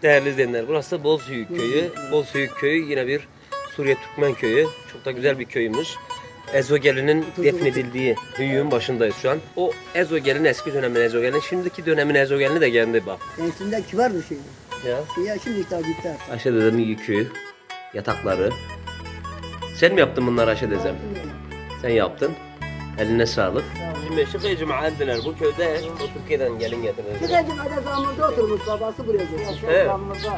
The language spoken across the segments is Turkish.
Değerli izleyenler, burası Bozhüyük köyü. Bozhüyük köyü yine bir Suriye Türkmen köyü. Çok da güzel bir köyümüz. Ezogelin'in defnedildiği hüyüğün başındayız şu an. O Ezogelin eski dönemin Ezogelin, şimdiki dönemin Ezogelin'i de geldi bak. Eskiden var bir şey. Ya. Şimdi daha gitti. Ayşe dedemin yükü, yatakları. Sen mi yaptın bunları Ayşe dedem? Sen yaptın. Eline sağlık. Şimdi Şıkı Cuma'ndiler bu köyde o Türkiye'den gelin getirildi. Şıkı Cuma'da zamanında oturmuş, babası buraya geldi. Evet.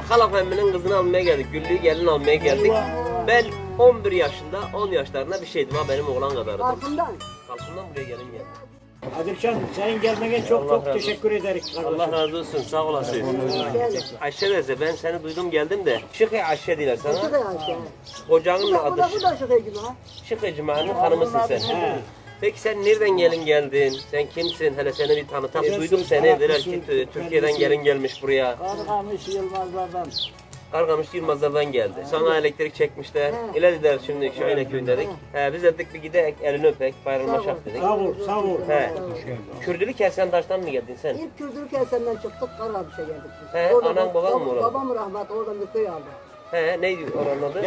Halaf emminin kızını almaya geldik. Güllü'yü gelin almaya geldik. Ben 11 yaşında, 10 yaşlarında bir şeydim ha, benim oğlan kadardı. Halkından Buraya gelin geldi. Adilcan, senin gelmene çok teşekkür ederiz. Allah razı olsun, sağ olasın. Ayşe teyze, ben seni duydum geldim de Şıkı Ayşe diler sana. Şıkı Ayşe. Kocanın adı Bu da Şıkı Cuma. Şıkı Cuma'nın hanımısın sen. Peki sen nereden gelin geldin? Sen kimsin? Hele seni bir tanıtalım. Duydum seni, dediler ki Türkiye'den gelin gelmiş buraya. Kargamış Yılmazlar'dan. Kargamış Yılmazlar'dan geldi. Sana elektrik çekmişler. İle dediler şimdi şöyle köyün dedik. Biz dedik bir gidek elini öpek, bayramlaşak dedik. Sağ ol. Kürdülü Kesendaş'tan mı geldin sen? İlk Kürdülük Kesen'den çıktık, Karabüş'e geldik biz. Anan baban mı orada? Babam rahmet, oradan bir köy aldı. Neydi oranın adı?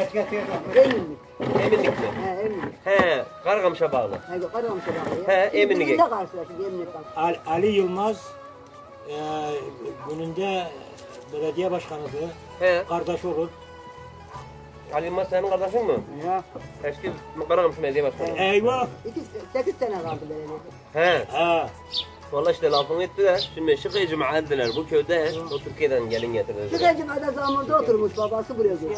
Eminlik. Eminlik mi? Eminlik. Kargamış'a bağlı. Karabüş'e bağlı ya. Eminlik. Birinde karşılaştık, Eminlik'ten. Ali Yılmaz gününde belediye başkanıydı. Kardeş olur. Ali Yılmaz senin kardeşin mi? Ya. Eski Karagamış Belediye Başkanı. Eyvah. 8 sene kaldı belediyede. Vallahi işte lafını ettiler. Şimdi Şıkı Cuma'diler bu köyde o Türkiye'den gelin getirildi. Şıkı Cuma'da zamanında oturmuş, babası buraya geldi.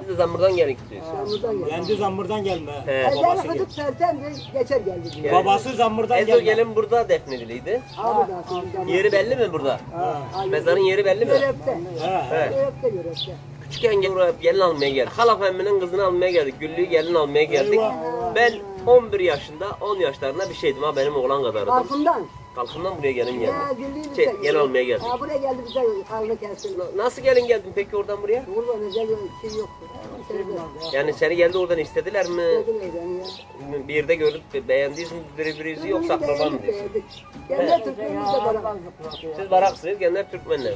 Biz de Zamur'dan gelin gidiyoruz. Zamur'dan geldi. Kendi Zamur'dan gelme. Babası Hıdık Serten geçer geldi. Babası Zamur'dan gelme. Ezogelin burada defnediliydi. Yeri belli mi burada? Mezarın yeri belli mi? Görevde. Küçükken buraya gelin almaya geldik. Halaf emminin kızını almaya geldik. Güllü'yü gelin almaya geldik. Ben 11 yaşında, 10 yaşlarında bir şeydim ha, benim oğlan kadardı. Kalkımdan buraya gelin geldi. Gelin almaya geldik. Buraya geldi bize karnı kessin. Nasıl gelin geldin peki oradan buraya? Buradan özel bir şey yoktu. Yani seni geldi oradan istediler mi? Bir yerde gördük, beğendiniz mi birbirinizi yoksa akraban mı diyorsun? Genler Türkmenimiz de Barak. Siz Baraksınız, genler Türkmenler.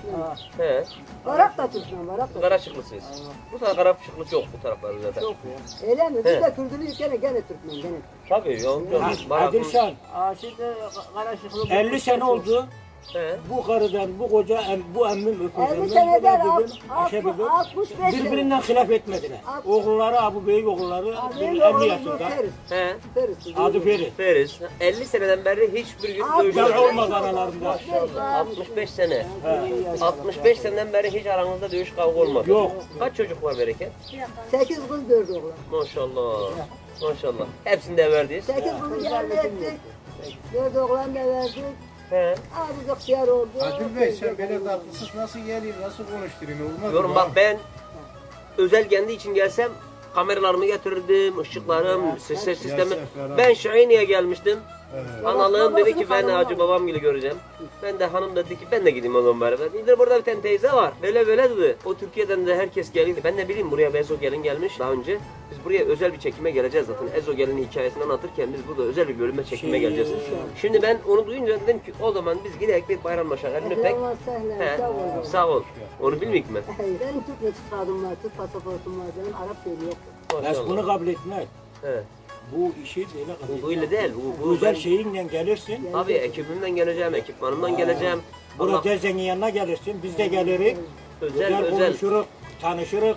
Barak da Türkmen, Barak da. Karaşıklısınız. Bu taraf Karaşıklık yok bu taraflarda zaten. Yok ya. Öyle mi? Biz de Kürdülüyük gene Türkmen, gene. Tabii yok. Adilşan, 50 sene oldu. Bu karıdan, bu koca, bu emmim öpüldü. 50 seneden 65 birbirinden hilaf etmediler. Oğulları, Abu Bey'in oğulları 50 yaşında. Adı Feris. Feris. 50 seneden beri hiçbir gün dövüşmedi. Olmadı aralarında. 65 sene. 65 seneden beri hiç aranızda dövüş kavga olmadı. Yok. Kaç çocuk var Bereket? 8 kız 4 oğlan. Maşallah. Maşallah. Hepsini de verdiniz. 8 kızı geldi ettik. 4 oğlan da verdik. Abi ihtiyar oldu. Adil Bey sen böyle tatlısız nasıl geliyor, nasıl konuşturuyorsun, olmaz mı? Diyorum bak, ben özel kendi için gelsem kameralarımı getirirdim, ışıklarım, ses sistemi. Ben Şahini'ye gelmiştim. Analığım dedi ki ben Hacı babam gibi göreceğim. Ben de hanım dedi ki ben de gideyim o zaman beraber. İndir burada bir tane teyze var. Böyle dedi. O Türkiye'den de herkes geldi. Ben de bileyim buraya Ezogelin gelmiş daha önce. Biz buraya özel bir çekime geleceğiz zaten. Ezogelin'in hikayesini anlatırken biz burada özel bir bölüme çekime geleceğiz. Şimdi ben onu duyunca dedim ki o zaman biz gidelim bir bayramlaşalım. Elini öpek. Sağ ol. Onu bilmeyik mi? Benim Türk nüfusadım var, Türk pasaportum var. Benim Arap dili yok. Ben bunu kabul etmez. Bu işi böyle kabul Bu öyle değil. Bu özel şeyinle gelirsin. Tabii ekibimden geleceğim, ekipmanımdan geleceğim. Burada teyzenin yanına gelirsin, biz de geliriz. Özel konuşuruz, tanışırız.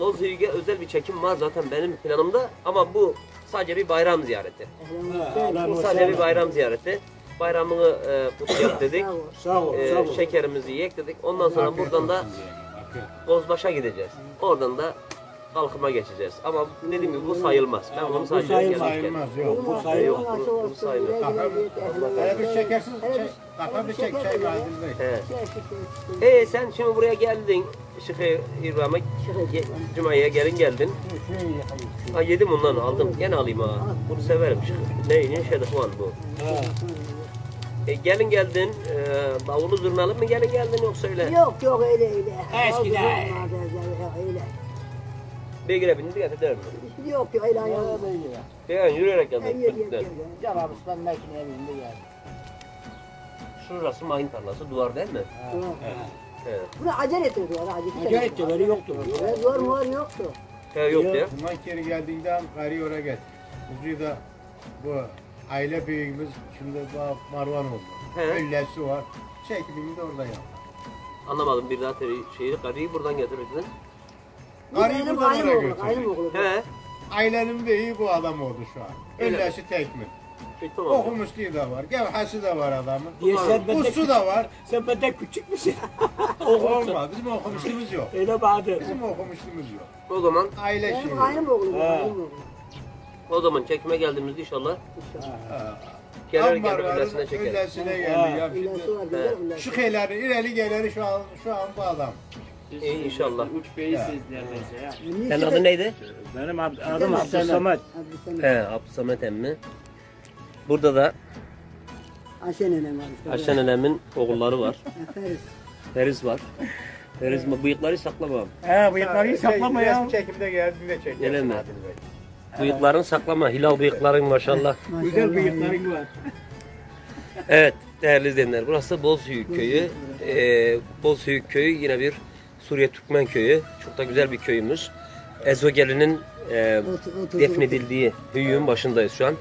Bozhüyük'e özel bir çekim var zaten benim planımda ama bu sadece bir bayram ziyareti. Sadece bir bayram ziyareti. Bayramını kutlayalım dedik. Sağ ol. Şekerimizi yiyek dedik. Ondan sonra buradan da Bozbaş'a gideceğiz. Oradan da kalkıma geçeceğiz. Ama dediğim gibi bu sayılmaz. Ben bunu sadece sayılmaz. Yok. Bu sayılmaz. Bu sayılmaz. Bir şekersiz çay, bir çay Adil Bey. Sen şimdi buraya geldin. Şıkı İbrahim'e Cuma'ya gelin geldin. Yedim ondan aldım. Gene alayım ha. Bunu severim. Ne şedefan bu. Gelin geldin, bavulu zurnalı mı gelin geldin yoksa öyle? Yok öyle. Eskiden. Öyle. Beygir'e bindik eder mi? Yok öyle ayağım. Yani yürüyerek geldik. Arabistan makineye bindi geldi. Şurası mayın tarlası, duvar değil mi? He. Bunu acele ettiriyorlar. Acele etçeleri yoktu. Zor mor yoktu. He yok ya. Bundan geri geldiğinde gari oraya gel. Biz da bu aile büyüğümüz şimdi Marvan oldu. He. Öllesi var. Çekimini de orada yap. Anlamadım bir daha karıyı buradan getirdin. Arıyı Benim buradan aynı oraya oğlum. Aynı götürdük. oğlum. He. Ailenin büyüğü bu adam oldu şu an. Öyle mi? Öllesi tekmil. Tamam. Okumuşluğu da var. Gevhesi de var adamın. Diye sen benden Usu da var. Sen benden küçük müsün? Olmaz. Bizim okumuşluğumuz yok. Öyle Bahadır. Bizim okumuşluğumuz yok. O zaman Aile şeyi. Benim aynı oğlum. He. Aynı oğlum. o zaman çekime geldiğimizde inşallah Ha. gelir Ambarların öylesine çekeriz. öllesine geldi. Ya Ülası şimdi var. Güzel ülası. şu şeyleri, ileri geleni şu an bu adam. İyi inşallah. Uç beyisiniz neredeyse ya. Senin adın neydi? Benim adım Abdülsamet. He, Abdülsamet emmi. Burada da Ayşe nenem var işte. Ayşe nenemin oğulları var. Feriz. Feriz var. Feriz bıyıkları saklamam. He bıyıkları saklama ya. Resim çekimde geldiğinde çekiyor. Öyle mi? Bıyıklarını saklama. Hilal bıyıkların maşallah. Güzel bıyıkların var. Evet değerli izleyenler burası Bozhüyük köyü. Bozhüyük köyü yine bir Suriye Türkmen köyü. Çok da güzel bir köyümüz. Ezogelin'in defnedildiği hüyüğün başındayız şu an.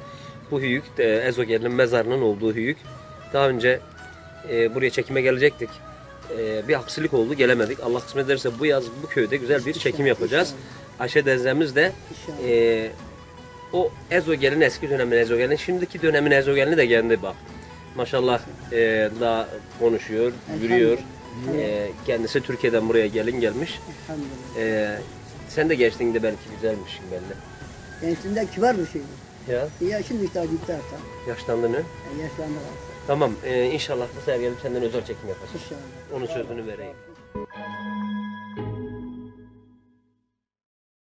Bu hüyük Ezogelin'in mezarının olduğu hüyük. Daha önce buraya çekime gelecektik. Bir aksilik oldu gelemedik. Allah kısmet ederse bu yaz bu köyde güzel bir çekim yapacağız. Ayşe teyzemiz de o Ezogelin eski dönemin Ezogelin şimdiki dönemin Ezogelin'i de kendi bak. Maşallah daha konuşuyor, yürüyor. Kendisi Türkiye'den buraya gelmiş. Sen de gençliğinde belki güzelmişsin belli. Gençliğinde kibar bir şeydi. Ya Ya şimdi işte gitti artık. yaşlandın mı? Yaşlandı artık. Tamam inşallah bu sefer gelip senden özel çekim yaparız. İnşallah. Onun sözünü vereyim.